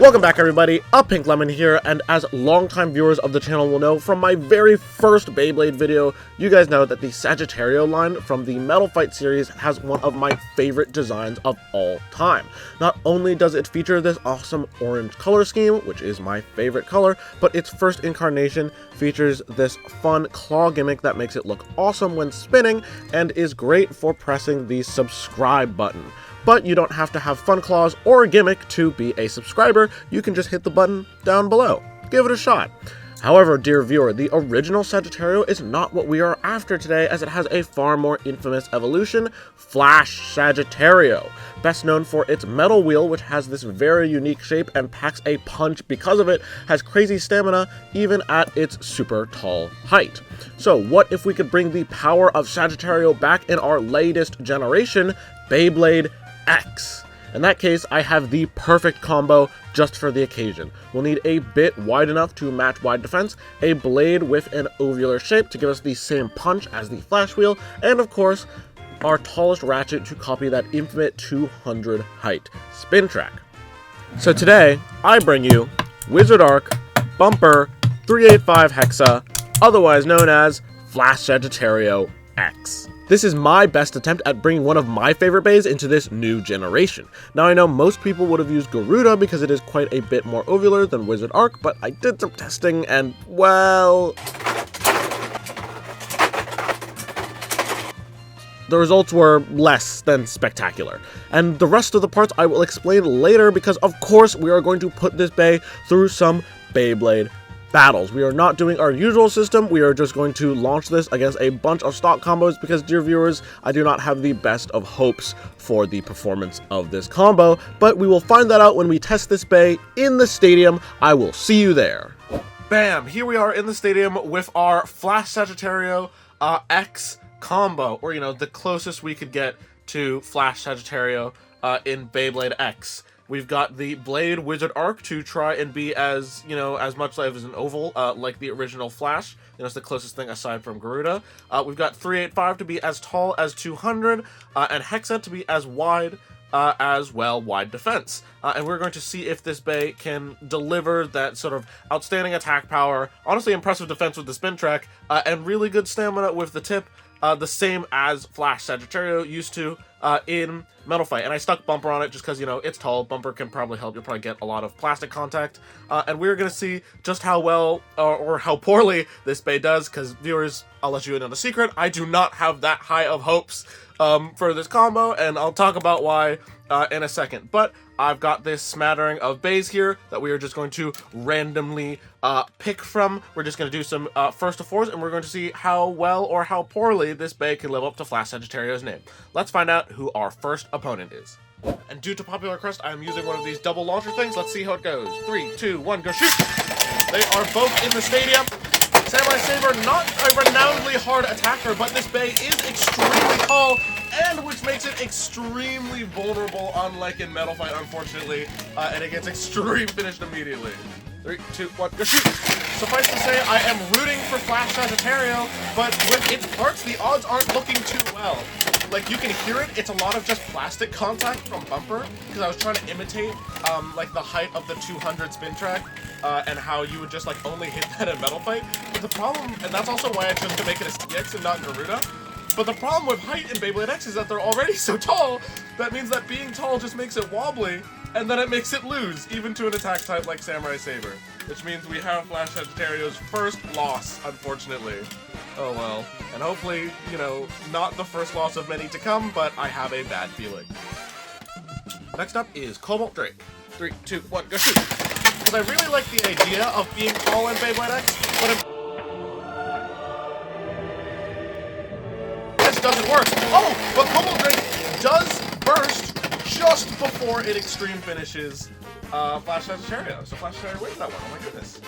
Welcome back, everybody. Pink Lemon here, and as longtime viewers of the channel will know from my very first Beyblade video, you guys know that the Sagittario line from the Metalfight series has one of my favorite designs of all time. Not only does it feature this awesome orange color scheme, which is my favorite color, but its first incarnation features this fun claw gimmick that makes it look awesome when spinning and is great for pressing the subscribe button. But you don't have to have fun claws or a gimmick to be a subscriber. You can just hit the button down below. Give it a shot. However, dear viewer, the original Sagittario is not what we are after today, as it has a far more infamous evolution, Flash Sagittario. Best known for its metal wheel, which has this very unique shape and packs a punch because of it, has crazy stamina even at its super tall height. So what if we could bring the power of Sagittario back in our latest generation, Beyblade X? In that case, I have the perfect combo just for the occasion. We'll need a bit wide enough to match wide defense, a blade with an ovular shape to give us the same punch as the Flash wheel, and of course, our tallest ratchet to copy that infinite 200 height spin track. So today, I bring you Wizard Arc Bumper 385 Hexa, otherwise known as Flash Sagittario X. This is my best attempt at bringing one of my favorite bays into this new generation. Now, I know most people would have used Garuda because it is quite a bit more ovular than Wizard Arc, but I did some testing and, well, the results were less than spectacular. And the rest of the parts I will explain later because, of course, we are going to put this bay through some Beyblade battles. We are not doing our usual system. We are just going to launch this against a bunch of stock combos because, dear viewers, I do not have the best of hopes for the performance of this combo, but we will find that out when we test this bay in the stadium. I will see you there. Bam! Here we are in the stadium with our Flash Sagittario X combo, or, you know, the closest we could get to Flash Sagittario in Beyblade X. We've got the Blade Wizard Arc to try and be as, you know, as much life as an oval, like the original Flash. You know, it's the closest thing aside from Garuda. We've got 385 to be as tall as 200, and Hexa to be as wide as well, wide defense. And we're going to see if this bay can deliver that sort of outstanding attack power, honestly impressive defense with the spin track, and really good stamina with the tip, the same as Flash Sagittario used to in Metalfight. And I stuck Bumper on it just because, you know, it's tall. Bumper can probably help. You'll probably get a lot of plastic contact. And we're going to see just how well or how poorly this bay does, because, viewers, I'll let you in on a secret. I do not have that high of hopes for this combo, and I'll talk about why in a second. But I've got this smattering of bays here that we are just going to randomly pick from. We're just going to do some first to fours, and we're going to see how well or how poorly this bay can live up to Flash Sagittario's name. Let's find out who our first opponent is. And due to popular request, I am using one of these double launcher things. Let's see how it goes. 3, 2, 1, go shoot! They are both in the stadium. Samurai Saber, not a renownedly hard attacker, but this bay is extremely tall, and which makes it extremely vulnerable, unlike in Metalfight, unfortunately, and it gets extreme finished immediately. 3, 2, 1, go shoot! Suffice to say, I am rooting for Flash Sagittario, but with its parts, the odds aren't looking too well. Like, you can hear it, it's a lot of just plastic contact from Bumper, because I was trying to imitate, like, the height of the 200 spin track, and how you would just, like, only hit that in Metalfight. But the problem, and that's also why I chose to make it a CX and not Garuda, but the problem with height in Beyblade X is that they're already so tall, that means that being tall just makes it wobbly, and then it makes it lose, even to an attack type like Samurai Saber. Which means we have Flash Sagittario's first loss, unfortunately. Oh well. And hopefully, you know, not the first loss of many to come, but I have a bad feeling. Next up is Cobalt Drake. 3, 2, 1, go shoot! Because I really like the idea of being tall in Beyblade X, but this doesn't work. Oh, but Cobalt Drake does burst just before it extreme finishes Flash Sagittario. So Flash Sagittario wins that one. Oh my goodness.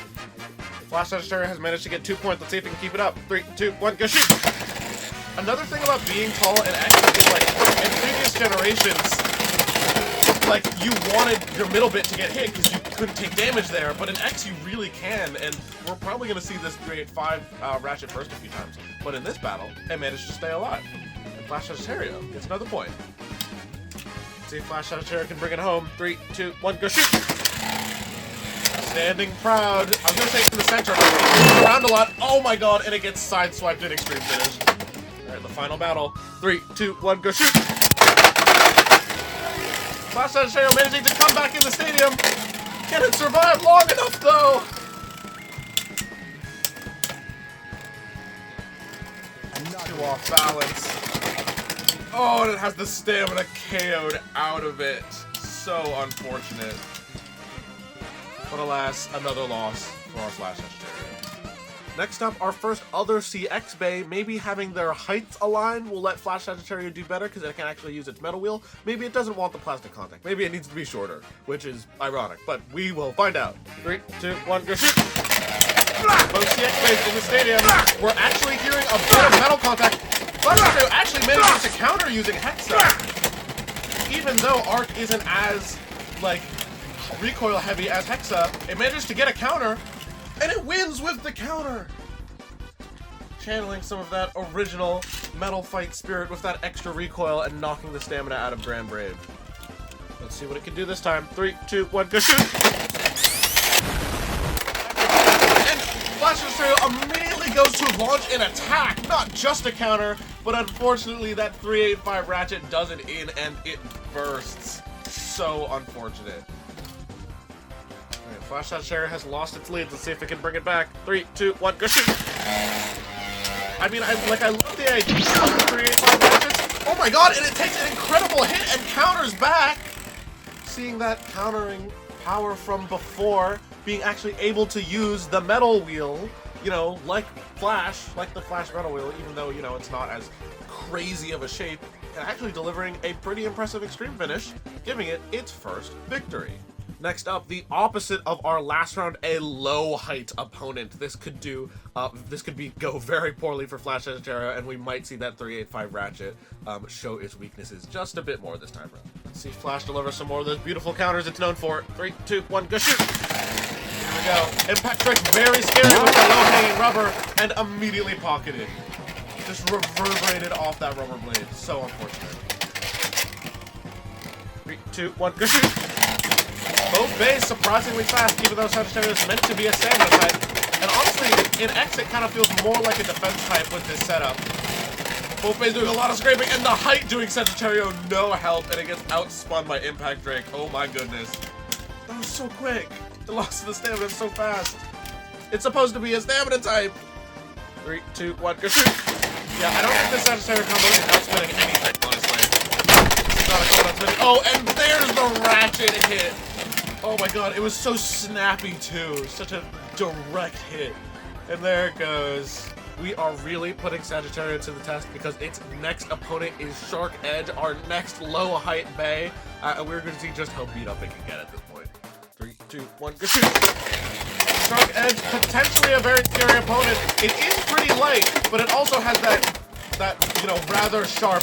Flash Sagittario has managed to get 2 points. Let's see if we can keep it up. 3, 2, 1, go shoot! Another thing about being tall in X is, like, in previous generations, like, you wanted your middle bit to get hit because you couldn't take damage there, but in X you really can, and we're probably going to see this 385 ratchet burst a few times. But in this battle, it managed to stay alive. And Flash Sagittario gets another point. Let's see if Flash Sagittario can bring it home. 3, 2, 1, go shoot! Standing proud. I was gonna say in the center, around a lot. Oh my god, and it gets sideswiped in extreme finish. Alright, the final battle. 3, 2, 1, go shoot! Flash Sagittario managing to come back in the stadium. Can it survive long enough though? Too off balance. Oh, and it has the stamina KO'd out of it. So unfortunate. But alas, another loss for our Flash Sagittario. Next up, our first other CX Bay. Maybe having their heights aligned will let Flash Sagittario do better because it can actually use its metal wheel. Maybe it doesn't want the plastic contact. Maybe it needs to be shorter, which is ironic, but we will find out. 3, 2, 1, go shoot! Both CX Bays in the stadium. We're actually hearing a bit of metal contact. Flash Sagittario actually manages to counter using Hexa. Even though Arc isn't as, like, recoil heavy as Hexa, it manages to get a counter, and it wins with the counter! Channeling some of that original metal fight spirit with that extra recoil and knocking the stamina out of Grand Brave. Let's see what it can do this time. 3, 2, 1, go shoot! And Flash Sagittario immediately goes to launch an attack, not just a counter, but unfortunately that 385 ratchet does it in and it bursts. So unfortunate. Flash Sagittario has lost its lead. Let's see if it can bring it back. 3, 2, 1, go shoot! I mean, I love the idea of the 385 ratchets. Oh my god, and it takes an incredible hit and counters back! Seeing that countering power from before, being actually able to use the metal wheel, you know, like Flash, like the Flash metal wheel, even though, you know, it's not as crazy of a shape, and actually delivering a pretty impressive extreme finish, giving it its first victory. Next up, the opposite of our last round, a low height opponent. This could go very poorly for Flash Sagittario, and we might see that 385 ratchet show its weaknesses just a bit more this time around. Let's see Flash deliver some more of those beautiful counters it's known for. 3, 2, 1, go shoot! Here we go. Impact trick, very scary with the low-hanging rubber, and immediately pocketed. Just reverberated off that rubber blade. So unfortunate. 3, 2, 1, go shoot! Both bays surprisingly fast, even though Sagittario is meant to be a stamina type. And honestly, in X, it kind of feels more like a defense type with this setup. Both bays doing a lot of scraping, and the height doing Sagittario no help, and it gets outspun by Impact Drake. Oh my goodness. That was so quick. The loss of the stamina is so fast. It's supposed to be a stamina type. 3, 2, 1, go shoot! Yeah, I don't think this Sagittario combo is outspinning anything, honestly. This is not a combo outspinning. Oh, and there's the ratchet hit! Oh my god, it was so snappy too. Such a direct hit. And there it goes. We are really putting Sagittario to the test because its next opponent is Sharkedge, our next low height bay. And we're going to see just how beat up it can get at this point. 3, 2, 1, go shoot! Sharkedge, potentially a very scary opponent. It is pretty light, but it also has that you know, rather sharp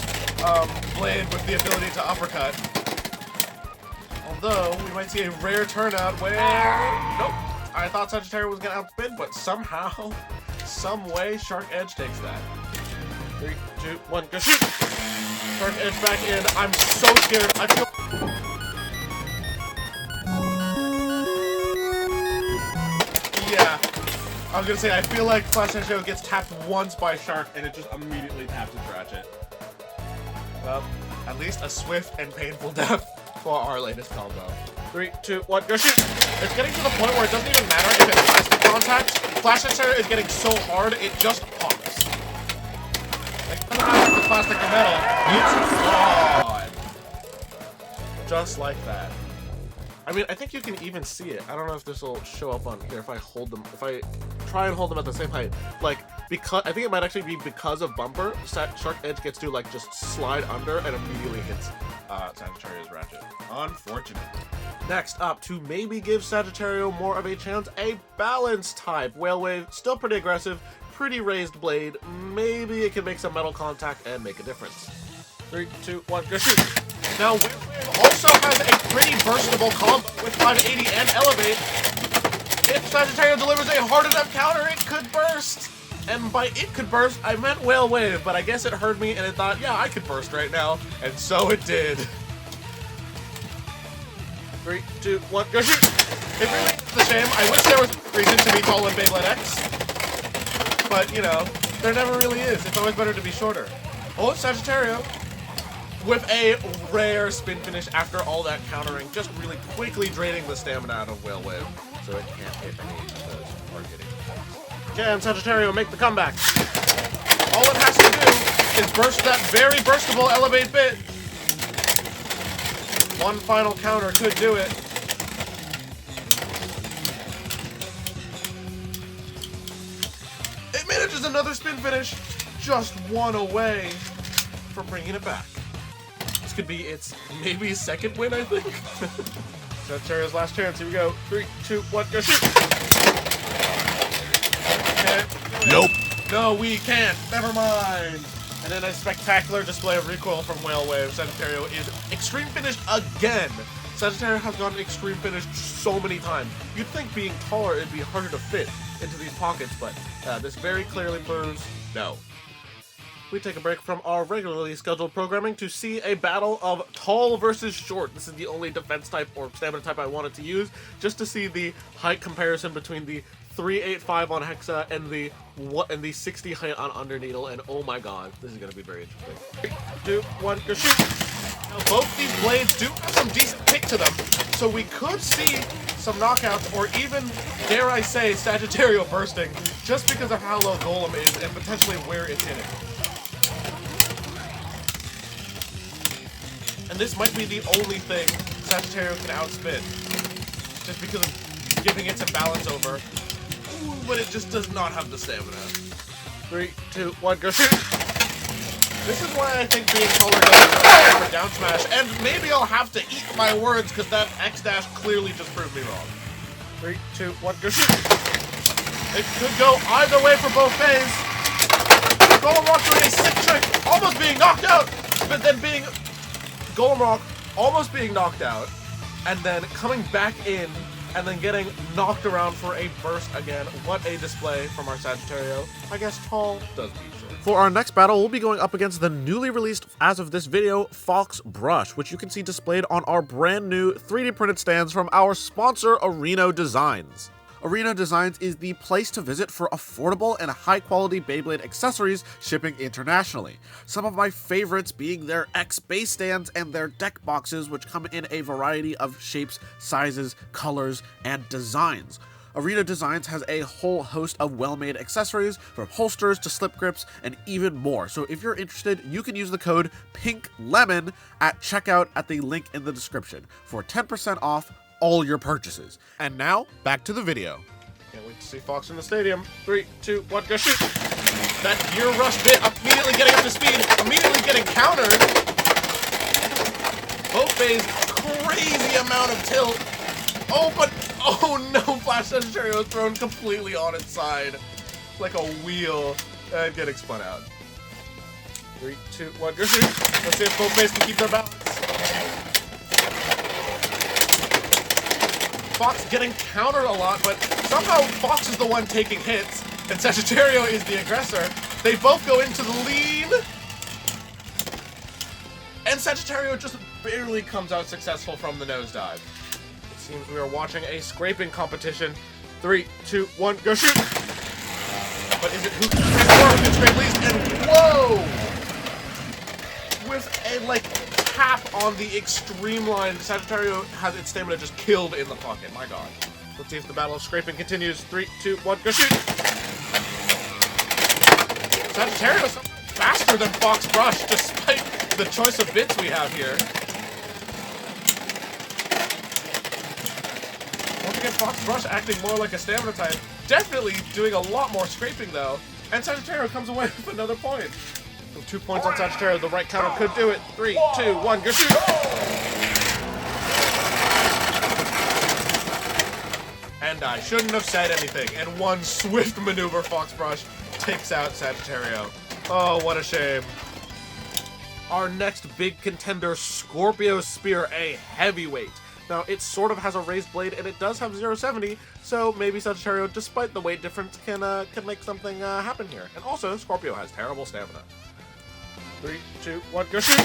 blade with the ability to uppercut. Although, we might see a rare turnout where... Nope. I thought Sagittario was going to outspin, but somehow, some way, Sharkedge takes that. 3, 2, 1, go shoot! Sharkedge back in. I'm so scared. I feel... Yeah. I was going to say, I feel like Flash Sagittario gets tapped once by Shark, and it just immediately taps its ratchet. Well, at least a swift and painful death for our latest combo. 3, 2, 1, go shoot! It's getting to the point where it doesn't even matter if it's plastic contact. Flash Sagittario is getting so hard, it just pops. Like, it doesn't matter if it's plastic or metal, it's gone. Just like that. I mean, I think you can even see it. I don't know if this will show up on here if I hold them, if I try and hold them at the same height. Like, because, I think it might actually be because of bumper, Sharkedge gets to, like, just slide under and immediately hits Sagittario's ratchet. Unfortunate. Next up, to maybe give Sagittario more of a chance, a balance type. Whale Wave, still pretty aggressive, pretty raised blade. Maybe it can make some metal contact and make a difference. 3, 2, 1, go shoot! Now, Whale Wave also has a pretty burstable combo with 580 and Elevate. If Sagittario delivers a hard enough counter, it could burst. And by it could burst, I meant Whale Wave, but I guess it heard me and it thought, yeah, I could burst right now. And so it did. 3, 2, 1, go shoot! It really is a shame. I wish there was a reason to be tall in Beyblade X. But, you know, there never really is. It's always better to be shorter. Oh, Sagittario. With a rare spin finish after all that countering, just really quickly draining the stamina out of Whale Wave, so it can't hit any of those targeting. Can Sagittario make the comeback? All it has to do is burst that very burstable elevate bit. One final counter could do it. It manages another spin finish, just one away from bringing it back. This could be its maybe second win, I think. Sagittario's last chance. Here we go. 3, 2, 1, go shoot! Nope. No, we can't. Never mind. And then a spectacular display of recoil from Whale Wave. Sagittario is extreme finished again. Sagittario has gotten extreme finished so many times. You'd think being taller it'd be harder to fit into these pockets, but this very clearly proves no. We take a break from our regularly scheduled programming to see a battle of tall versus short. This is the only defense type or stamina type I wanted to use, just to see the height comparison between the 385 on Hexa and the 60 height on Underneedle, and oh my god, this is going to be very interesting. 3, 2, 1, go shoot! Now both these blades do have some decent kick to them, so we could see some knockouts, or even, dare I say, Sagittario bursting, just because of how low Golem is and potentially where it's hitting. And this might be the only thing Sagittario can outspin, just because of giving it some balance over. Ooh, but it just does not have the stamina. 3, 2, 1, go shoot! This is why I think being taller doesn't for down smash, and maybe I'll have to eat my words because that X dash clearly just proved me wrong. 3, 2, 1, go shoot! It could go either way for both beys. Golem Rock doing a sick trick, almost being knocked out, but then being Golem Rock almost being knocked out, and then coming back in, and then getting knocked around for a burst again. What a display from our Sagittario. I guess tall does beat short. For our next battle, we'll be going up against the newly released, as of this video, Fox Brush, which you can see displayed on our brand new 3D printed stands from our sponsor, Oreno Designs. Oreno Designs is the place to visit for affordable and high-quality Beyblade accessories shipping internationally. Some of my favorites being their X base stands and their deck boxes, which come in a variety of shapes, sizes, colors, and designs. Oreno Designs has a whole host of well-made accessories, from holsters to slip grips and even more. So if you're interested, you can use the code PINKLEMON at checkout at the link in the description for 10% off all your purchases. And now, back to the video. Can't wait to see Fox in the stadium. 3, 2, 1, go shoot! That gear rush bit, immediately getting up to speed, immediately getting countered. Both beys, crazy amount of tilt. Oh, but, oh no, Flash Sagittario is thrown completely on its side. Like a wheel, and getting spun out. 3, 2, 1, go shoot! Let's see if both beys can keep their balance. Fox getting countered a lot, but somehow Fox is the one taking hits, and Sagittario is the aggressor. They both go into the lead, and Sagittario just barely comes out successful from the nosedive. It seems we are watching a scraping competition. 3, 2, 1, go shoot! But is it who can scrape more, who can scrape least? And whoa! With a, like, tap on the extreme line, Sagittario has its stamina just killed in the pocket. My god. Let's see if the battle of scraping continues. 3, 2, 1, go shoot! Sagittario is faster than Fox Brush, despite the choice of bits we have here. Once again, Fox Brush acting more like a stamina type. Definitely doing a lot more scraping, though. And Sagittario comes away with another point. 2 points on Sagittario, the right counter could do it. 3, 2, 1, go shoot! And I shouldn't have said anything. And one swift maneuver, Fox Brush takes out Sagittario. Oh, what a shame. Our next big contender, Scorpio Spear, a heavyweight. Now, it sort of has a raised blade, and it does have 070, so maybe Sagittario, despite the weight difference, can make something happen here. And also, Scorpio has terrible stamina. 3, 2, 1, go shoot!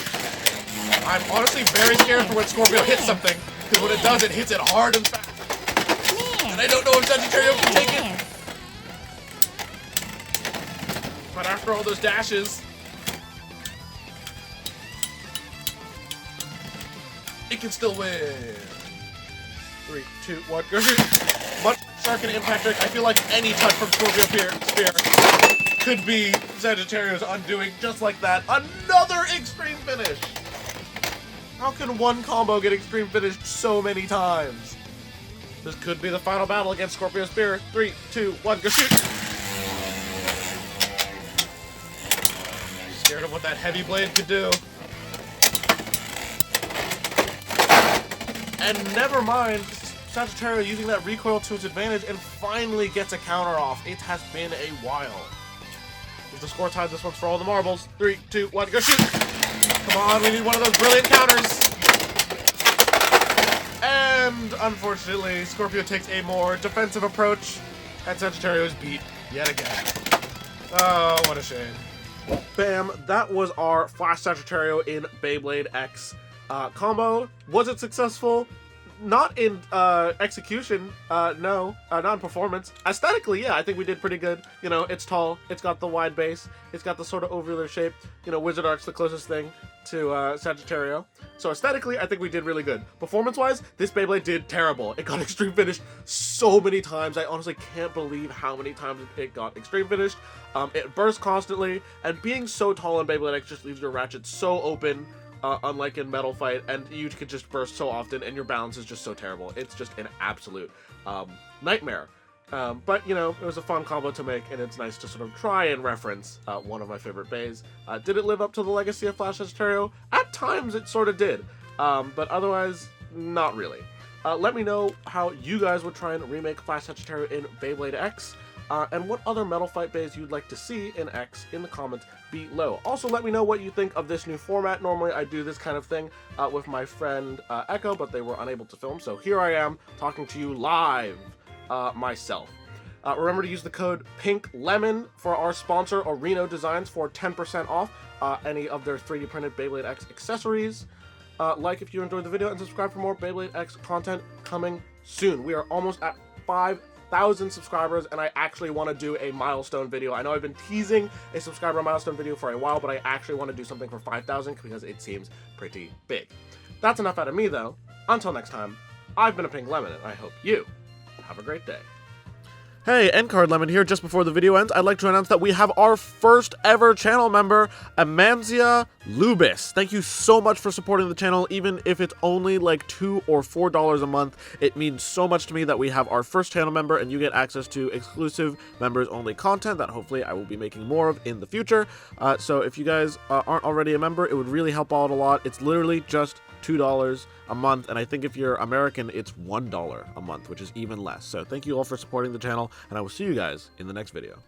I'm honestly very scared for when Scorpio hits something, because when it does, it hits it hard and fast. I don't know if Sagittario can take it. But after all those dashes, it can still win. 3, 2, 1, go shoot. But Shark and Impact Trick, I feel like any touch from Scorpio Spear could be Sagittario's undoing just like that. Another extreme finish! How can one combo get extreme finished so many times? This could be the final battle against Scorpio Spear. 3, 2, 1, go shoot! Scared of what that heavy blade could do. And never mind, Sagittario using that recoil to its advantage and finally gets a counter off. It has been a while. If the score ties, this one's for all the marbles. 3, 2, 1, go shoot! Come on, we need one of those brilliant counters. And unfortunately, Scorpio takes a more defensive approach, and Sagittario is beat yet again. Oh, what a shame. Bam, that was our Flash Sagittario in Beyblade X combo. Was it successful? Not in execution, no, not in performance. Aesthetically, yeah, I think we did pretty good. You know, it's tall, it's got the wide base, it's got the sort of ovular shape. You know, Wizard Art's the closest thing to Sagittario. So aesthetically, I think we did really good. Performance-wise, this Beyblade did terrible. It got extreme finished so many times. I honestly can't believe how many times it got extreme finished. It burst constantly, and being so tall in Beyblade X just leaves your ratchet so open. Unlike in Metal Fight, and you could just burst so often, and your balance is just so terrible. It's just an absolute nightmare. But, you know, it was a fun combo to make, and it's nice to sort of try and reference one of my favorite beys. Did it live up to the legacy of Flash Sagittario? At times, it sort of did, but otherwise, not really. Let me know how you guys would try and remake Flash Sagittario in Beyblade X. And what other Metal Fight beys you'd like to see in X in the comments below. Also, let me know what you think of this new format. Normally, I do this kind of thing with my friend Echo, but they were unable to film, so here I am talking to you live myself. Remember to use the code PINKLEMON for our sponsor, Oreno Designs, for 10% off any of their 3D printed Beyblade X accessories. Like if you enjoyed the video, and subscribe for more Beyblade X content coming soon. We are almost at 5,000 subscribers, and I actually want to do a milestone video. I know I've been teasing a subscriber milestone video for a while, but I actually want to do something for 5,000 because it seems pretty big. That's enough out of me, though. Until next time, I've been a Pink Lemon, and I hope you have a great day. Hey, Endcard Lemon here. Just before the video ends, I'd like to announce that we have our first ever channel member, Amanzia Lubis. Thank you so much for supporting the channel, even if it's only like $2 or $4 a month. It means so much to me that we have our first channel member, and you get access to exclusive members-only content that hopefully I will be making more of in the future. So if you guys aren't already a member, it would really help out a lot. It's literally just $2 a month, and I think if you're American, it's $1 a month, which is even less. So thank you all for supporting the channel, and I will see you guys in the next video.